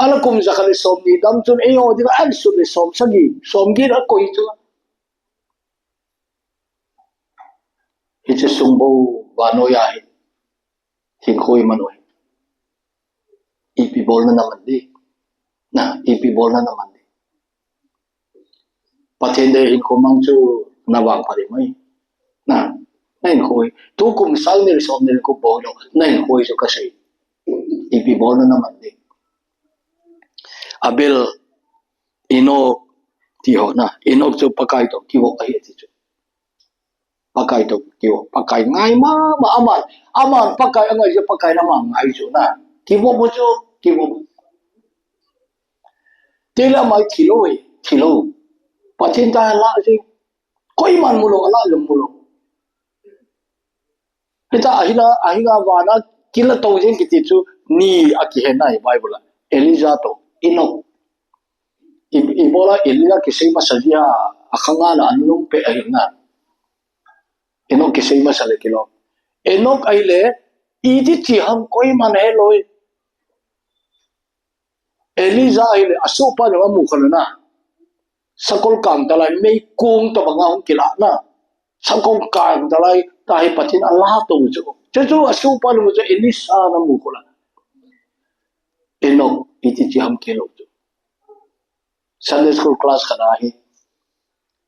ala kum za ka de som ni dam chu e ho di an su le som sagi som gi ra koi chu hi che sung bo ba no ya hi hin khoi man oi ipi bol na naman di na ipi bol na naman di pathen de hin ko mang chu na wang pa de mai na nain khoi tu kum sang ne som ne ko bo lo nain khoi chu ka sei ipi bol na naman di abel ino ti ho na ino chu pakai to ki wo ai ti chu pakai to ki wo pakai ngai ma aman pakai angai je pakai na ma ngai chu na ki wo bo chu ki wo te la mai thilo pathin ta la ji koi man mu lo ala lum mu lo eta ahina wa na kila to jin ki ti chu ni aki he nai bible eliza to ino ibola eliza ki sei ma sajia akhanga la anung pe ahina eno ki sei ma sale kilo enok aile idi chi ham koi man he loi eliza aile asopa no mu khalna sakol kang talai mei kung to banga hong kila na sakol kang talai tai pathin allah to jo chu asopa no jo elisa na mu khala enok iti chi ham ke lo chu Sunday school class kana hi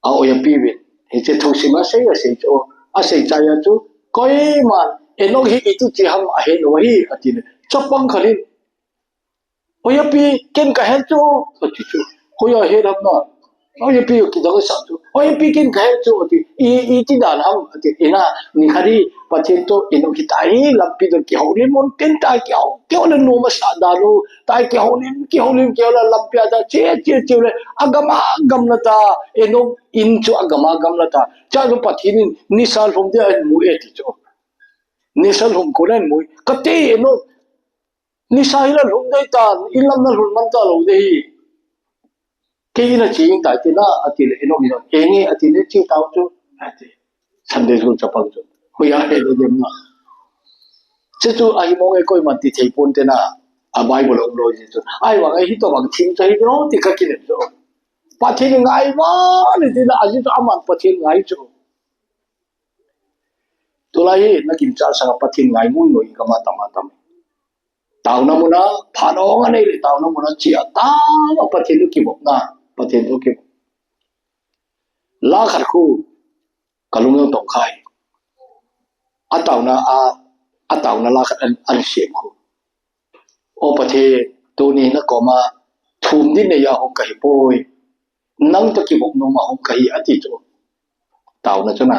a oya pi win he che thau sima sei a sei chu a sei cha ya chu koi man enok hi iti chi ham a he no hi atin chapang khalin oya pi ken ka hel chu chu chu hoya he ram na oya pi ki da sa chu oya pi ken ka hel chu i ti dan ham ati ina ni khari pathin to enok hi tai lampi do ki horin mon ken ta ki ho ke ole no ma sa da lu tai ki horin ke ole lampia da che le agama gamna ta enok in chu agama gamna ta cha lu pathin ni sal hom de an mu e ti chu ni sal hom ko len mu ka te enok ni sai la lung dai ta ilam na lung man ta lo dei ke ina chi ta ti na ati le enok ni enge ati le chi tau chu ati Sunday school chapang chu hoya he de dem na che chu ai mo nge koi man ti thei pon te na a bible om lo ji chu ai wa ngai hi to bang thing chai no ti ka ki le chu pa thi ngai ma ni ti na aji to aman pa thi ngai chu to lai na kim cha sa pa thi ngai mu noi ka ma tam tao na muna phano nga nei le tao na muna chia ta ma pa thi lu ki bok na pa thi lu ki la khar khu kalung yo tong khai a tau na la khat an siam khu o pa the tu ni na ko ma thum din ne ya hom kai poi nang to ki bok no ma hom kai ati chu tau na chu na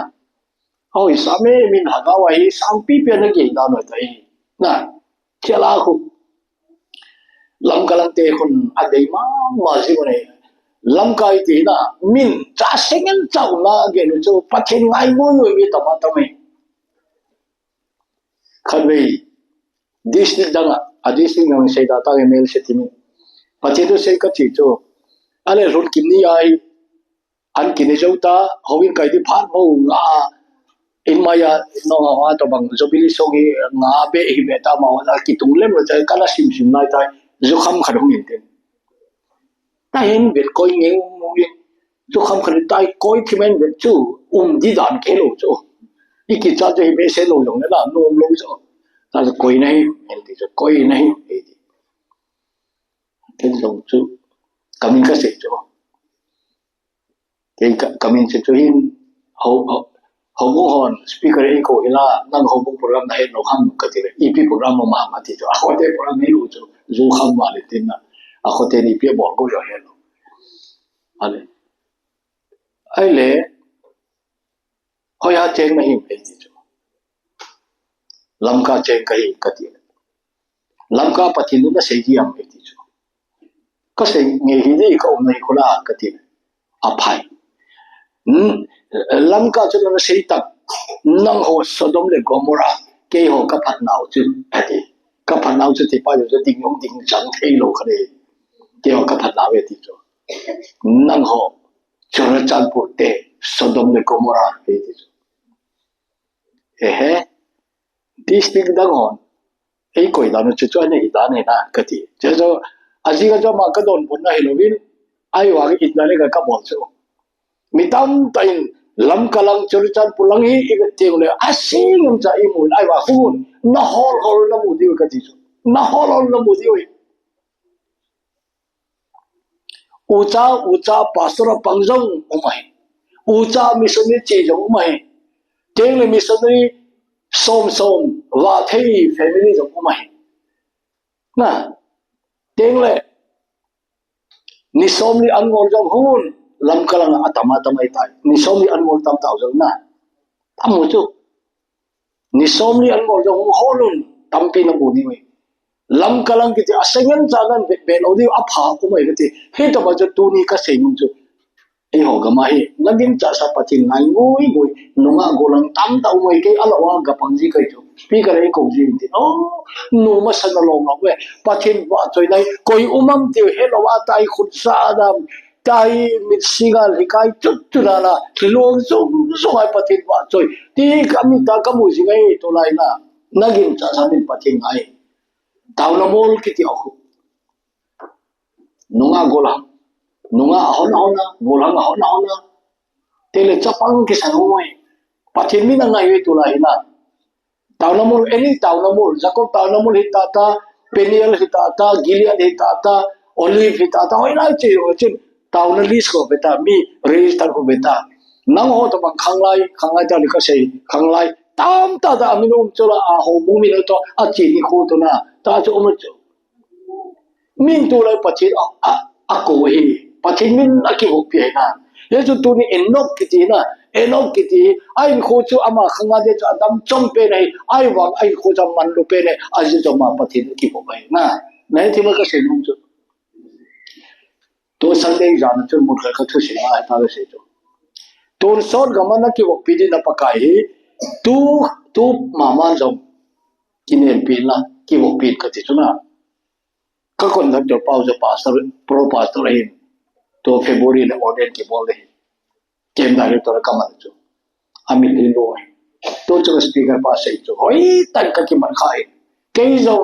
hoi sa me min ha ga wa hi sang pi pe na ge da no tai na chela khu lam kalang te khun a dei ma ji ne lam kai ti na min cha sengen chau na ge no chu pathin ngai mo mi ta ma ta me khan bei district danga a district ngam sei da ta mel se ti mi pathin do sei ka chi chu ale run kim ni ai an ki ne jau ta howin kai di phan mo nga in maya no nga to bang zo bili so gi nga be hi be ta ma wa ki tung lem ro chai kala sim nai tai zo kham khadong yin ten ta hen bet koi nge mu ye zo kham khad tai koi thi men bet chu di dan ke lo chu iki cha je be se lo yong la no lo zo ta koi nai en ti zo koi nai e ti ten lo chu kamin ka se chu ke kamin se chu hin ho ho mo hon speaker e ko ila nang ho program na he no kham ka ti ep program ma ma ti jo a ho te program ni lu chu zo kham ma le tin na a ho te ni pe bo ko yo he lo ale ai le ho ya cheng na hi pe ti chu lam ka cheng ka hi ka ti lam ka pathin na se ji am pe ti chu ka se nge hi ni ko nei ko la ka ti a phai lam ka chu na se tak nang ho Sodom le Gomorrah ke ho ka phat nau chu ati ka phat nau chu ti pa yo ding yong ding chang thei lo khare ke ho ka phat nau e ti chu nang ho chora chan pu te Sodom le Gomorrah e ti chu he district dang on ei koi da no chu chu ne hi da ne na ka ti che so aji ga jo ma ka don bun na Halloween ai wa ga in da le ka bol chu mitam tain lam kalang churchan pulang hi ibeteng le asing cha imun ai wa hun na hol na mu di ka ti na hol na mu di ucha pastor pangjong umai ucha missionary che jong umai teng le missionary som wa thei family jong umai na teng le ni som ni angol jong hun lam kalang atama tamai tai ni som ni angol tam tau jong na amu chu ni som ni angol jong holun tampi na bu ni we lam kalang ki asengen chagan be lo di apha ko mai ti he to ba chu tu ni ka sei chu e ho ga mai nagin cha sa patin ngai ngui nunga golang tam tau mai ke alawa ga pangji kai chu speaker e ko ji ti o no ma san lo ma we patin wa choi nai koi umam ti he lo wa tai khut sa dam tai mit sigal hikai chut chulala long so ai patin wa choi ti kami ta kamu ji ngai to lai na nagin cha sa min patin ngai tau na mol ki ti o nunga golang nunga hona golang hona tele chapang ki sanoi pathin mi na ngai tu lai na tawnamul eni tawnamul jakob tawnamul hi tata Peniel hitata, Gilead hitata, Olive hitata, oi lai che ro chin tauna list ko beta mi register ko beta nang ho to bang khanglai ta lika sei khanglai tam ta da minum chola a ho bu mi to a chi ni khu to na ta chu um chu min tu lai pachi a ko hi pachi min a ki ho pi na ye chu tu ni enok ki ti na enok ki ti ai khu chu ama khanga de chu adam chom pe nei ai wang ai khu jam man lu pe nei a ji jo ma pachi ki ho bai na nai thi ma ka sei lu chu to Sunday jana chu mu ka thu sei ma ta ka sei chu to sot gamana ki wo pi di na pakai tu tu mama jo kinen pi na ki wo pi ka ti chu na ka kon da jo pau jo pastor pro pastor hin to February na order ki bol de kem da to ka man chu ami ni lo to chu speaker pa sei chu hoi tan ka ki man khai ke zo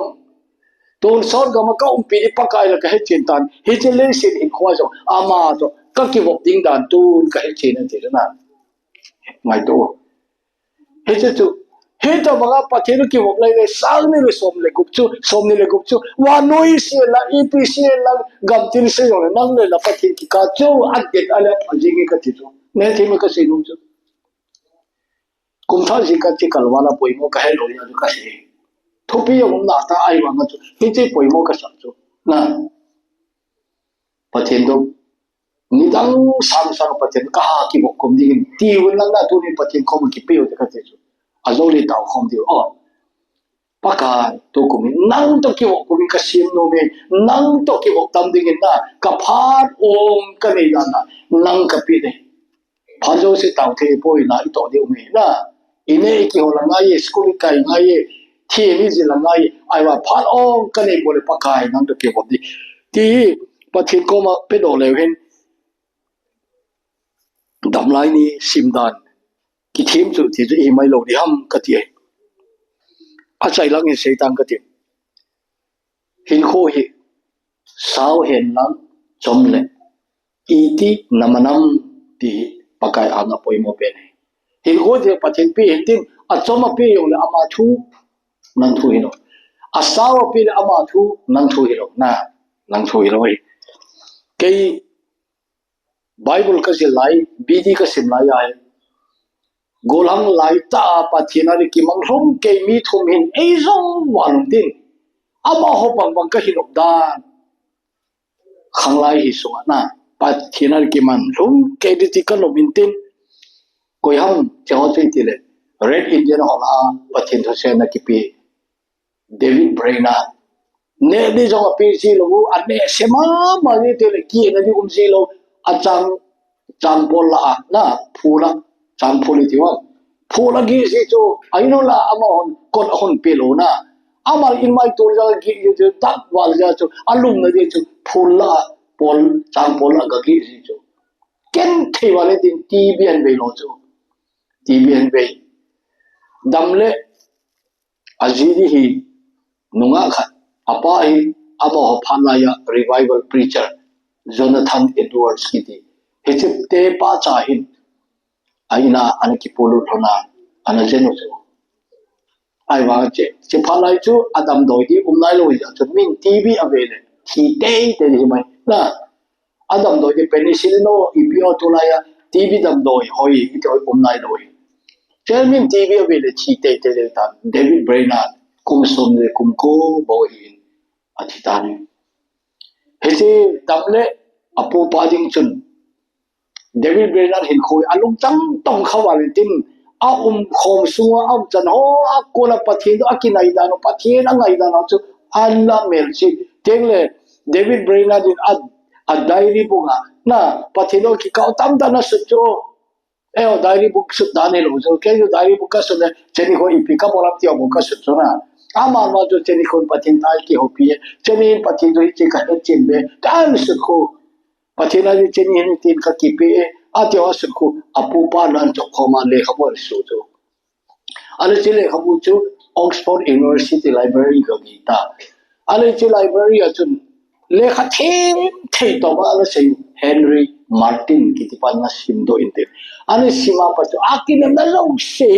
Tôn sót gama ka umpi di pakai la ka he chin tan he chin le sin in khwa jo ama to ka ki wop ding dan tun ka he chin ti na mai to he chu he to mga pathiru ki wop lai le sang ni le som ni le gup chu wa noi si la epc la gam tin se yo nang le la pathin ki ka chu adet ala phajing ka ti chu ne thi me ka se lu chu kum tha ji ka ti kalwala poimo ka he lo ya ka se Thopi yung nata ay mga chu hindi po mo ka sa chu na patendo nidang samsang patendo ka ki mo kum di ti wala na tu ni patendo ko ki pe ka te chu azoli tao khom di paka to kum nang to ki mo kum ka sim no me nang to ki mo tam ding na ka phat om ka nei na nang ka pi de phajo se tao the po na to de me na ine ki ho la ngai school kai ngaiที่นี่สิละไงไอ้ว่าพันอ้อมกันเองบริปากายนั่งตะเกียบดีที่ประเทศก็มาเป็นโอเลวเห็นดำไลนี่ซิมดานกิทีมสุดที่จะอีไม่โหลดห้ามกระเทียอาศัยลังเห็นเสียตังกระเทียเห็นโคหิสาวเห็นลังจมเลยอีที่นำนำที่ปากายอาณาปอยโมเป็นเห็นโคที่ประเทศปีเห็นที่อาจจะมาปีอยู่เลยอามาทูnang thu hilo asawa pil ama thu nang thu hilo na nang thu hilo ke bible ka se lai bd ka sim lai ai golang lai ta pathina ri ki manghom ke mi thum hin ei zong wan tin ama ho bang bang ka hinop dan khanglai hi so na pathina ri ki man lum ke ri ka no bin tin koi ham chaw chei ti le red indian hola pathin tho se na ki pi David Brainerd ne di jong PC lo ane sema ma ni te le ki na di si lo chang pola na phula chang phuli ti wa phula gi si chu ai no la ama kon hon pe lo na ama in mai tu ja gi ju tak wal ja chu alum na di chu phula pol chang pola ga gi si chu ken the wale tin TBN be lo chu TBN be damle azidi hi nunga khat apa hi abo phanaya revival preacher Jonathan Edwards kiti hechip te pa cha hin aina anki polu thona ana jeno chu ai wa che phanai chu adam doi ti umnai lo ja chu min tv avele thi te ni mai na adam doi ti penicillin no ipio tolaya tv dam doi hoi ito umnai doi Chairman tv avele thi te ta David Brainerd kum som le kum ko bo hin athitani hesi tamle apu pading chun David Brainerd hin khoi alung chang tong khawal tin a khom suwa a chan ho a kola pathin akinai da no pathin angai da no chu alla mel chi tengle David Brainerd in a diary bunga na pathino ki ka tam da na sucho diary book su da ne lo so ke diary book ka su ne cheni ho ipika bolam ti book ka su na ama ma jo cheni kon pathin tai ki hopi cheni pathin jo chi ka chin be tam su ko pathin a cheni hin tin ka ki pe a ti wa su ko apu pa nan jo khoma le khabor su jo ale chile khabu chu Oxford University Library ka gi ta ale chi library a chun le kha the to ba la sei Henry Martin ki ti pa na sim do inte ale sima pa chu akin na lo se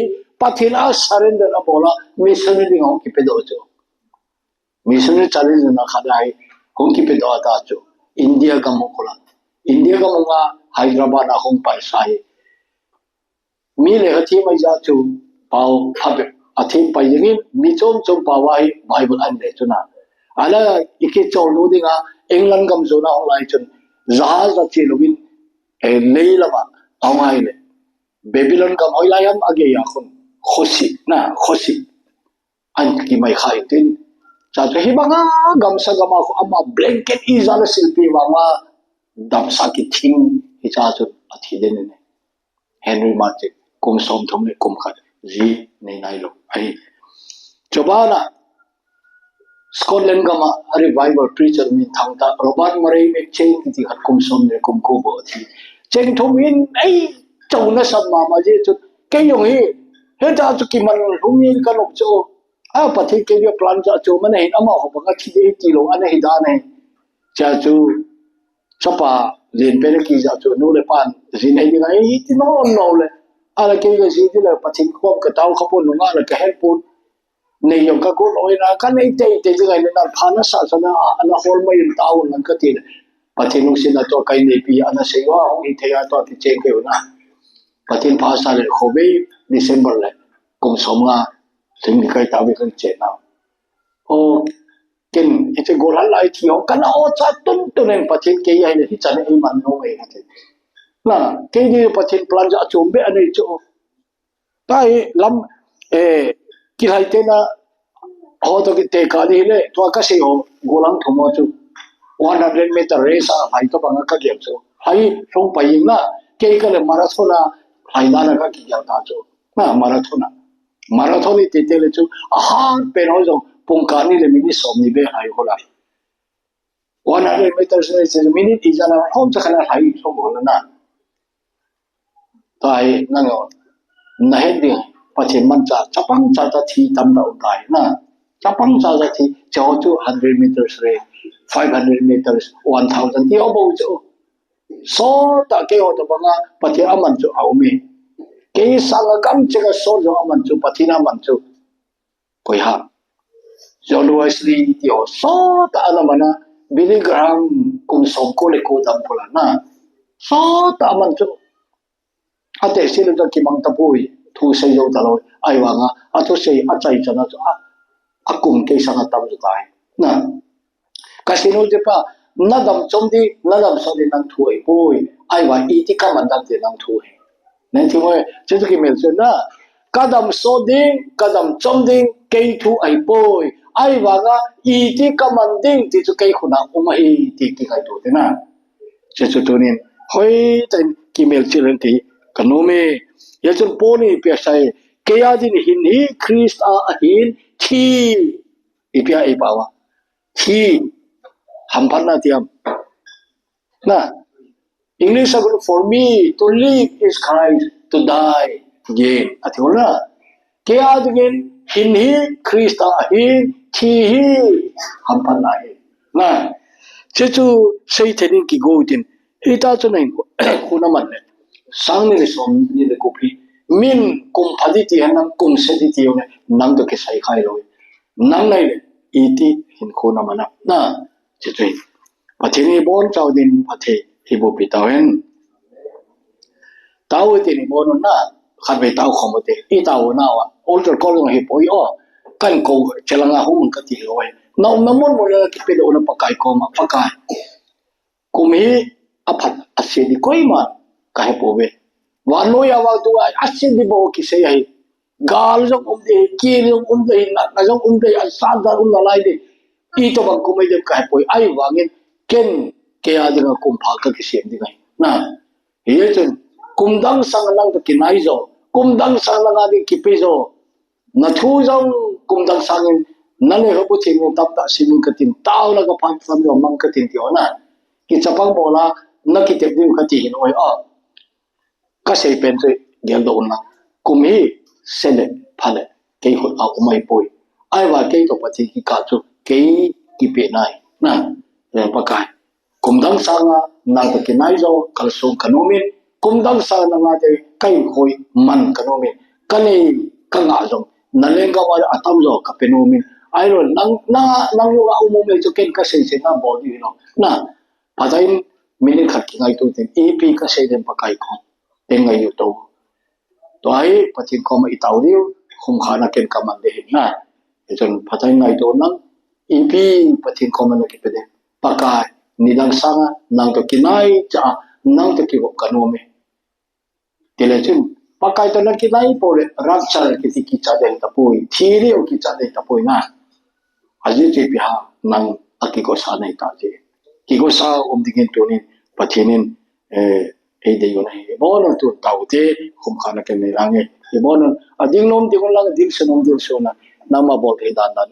pathina surrender na bola missionary ho ki pe do cho missionary challenge na khadai hong ki pe do ta chu India ka mo kola India ka mo nga Hyderabad a hong pai sai mi le hathi mai ja chu pau phabe athi pai yengin mi chom chom pawai Bible an le chuna ala iki chol no dinga England kam zona online chun jahaz a chi lovin e leila ba awai le Babylon kam hoilayam age ya khun khosi na khosi an ki mai khai tin cha hi banga gam sa gama ko ama blanket izala silpi wanga dam sa ki thing hi cha chu athi den ne Henry Martin kum som thom le kum khat ji nei nai lo ai chobana Scotland gama revival preacher min thangta Robert Murray me chen ki khat kum som le kum ko bo thi chen thom in ai chau na sam ma ma je chu ke yong hi he ta chu ki man hum yin ka lok chu a pathi ke ye plan cha chu man hin ama ho ba thi e ti lo an hi da ne cha chu chapa len pe ki ja chu no le pan zin ai dinga hi ti no no le ala ke ga ji ti le pathi ko ka taw khapon no nga la ka help pun nei yong ka ko oi na ka nei te te ji ga ne na phana sa sa na ana hol mai taw nan ka ti pathi no sin na to kai nei pi ana se wa ho i the ya to ti chen ke na patin pha sa le khobe December le kum som nga thing kai ta bi kan che na o ken ite golan lai thi ho kana o cha tum tu nen patin ke ya ne hi chan ai man no mai ha na ke ni patin plan ja chom be anei cho tai lam e ki hai te na ho to ki te ka ni le to ka se ho golang thomo chu 100 meter race a hai to banga ka gem chu hai song pai na ke ka le marathon a hai na na ka ki ja ta chu na marathon ni te te le chu a han pe no zo pung ka ni le mi som ni be hai ho la 100 meters race minute is ana hom cha khana hai so ho na tai na ngo na he ding pathin man cha chapang cha cha thi tam da dai na chapang cha cha thi cho chu 100 meters race 500 meters 1000 ti obo chu so ta ke ho to banga pathin aman chu au me ke sang gam che ga so jo aman chu pathina man chu koi ha John Wesley ti ho so ta ana mana Billy Graham kum som ko le ko dam pula na so ta man chu ate sin ta ki mang ta pui thu se yo ta lo ai wa nga a thu se a chai chana chu a kum ke sang ta ju tai na kasino de pa nadam chomdi nadam so de nang thu ai pui ai wa I ti ka man dam de nang thu ai nên thì moi chứ cái mình nói na kadam so ding kadam chom ding kei thu ai poi ai wa ga I ti kaman ding ti chu kei khuna umai ti ki kai to na chứ tu nin hoi ten ki mel chilen ti kanome ya chun poni pe sai ke ya din hin hi Christ a hin thi ipia ai bawa thi hampan na tiam na English for me to live is Christ, to die gain. Athola. Kaya again hin hi Krista hi thi hi hampan lai. Na chechu sei thenin ki go tin. Ita chu nai ko na man le. Sang ni som ni le ko phi. Min kum phadi ti hanam kum se ti ti ne nang do ke sai khai loi. Nang nai le iti hin ko na mana. Na chechu. Pathini bon chau din pathe hibu pitawen tau ti ni bono na khat be tau khomote I tau na wa alter ko long hi poi o kan ko chelanga hum ka ti loi na namon mo la ki pe do na pakai ko ma pakai kumi aphat asidi koi ma ka he pobe wa no ya wa tu asidi bo ki se ai gal jong de ki jong de na jong de sa da na lai de I to bang kumai de ka he poi ai wa ngin ken ke adinga kum pha ka ki sem dingai na ye chen kum dang sang lang ka kinai zo kum dang sang lang adi ki pe zo na thu jong kum dang sang na le ho bu thing tap ta simin ka tin taw la ka phan sam yo mang ka tin ti ona ki chapang bola na ki te dim ka ti hin oi a ka sei pen se gel do na kum hi sele phale ke ho a umai poi ai wa ke to pa thi ki ka chu ke ki pe nai na le pa kai kum dang sang na ka kinai zo kal song kanomin kum dang sang na nga de kai khoi man kanomin kani ka nga zo na le ga wa atam zo ka penomin ai rồi nang lu au mo me cho ken ka sei se na body no na padain minin khat ki ngai tu ten ep ka sei den pakai ko ten ngai yu to ai pathin ko ma itau riu khum khana ken ka man de na jon padain ngai to nang ep pathin ko ma ki pede pakai nidang sanga nang to kinai cha nang to ki ko kanome telechun pakai to na kinai pore rakchar ki cha de ta poi thiri o ki cha de ta poi na aji je pia nang akiko sa nei ta je kiko sa dingin to ni pathinin de yo na he bon to taute khum khana ke ne range he bon ading nom ding lang dil so na nama bol he dan dan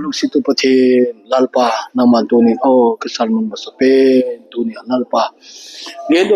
lu situ pathin lalpa nama to ni kesal mun masape to ni lalpa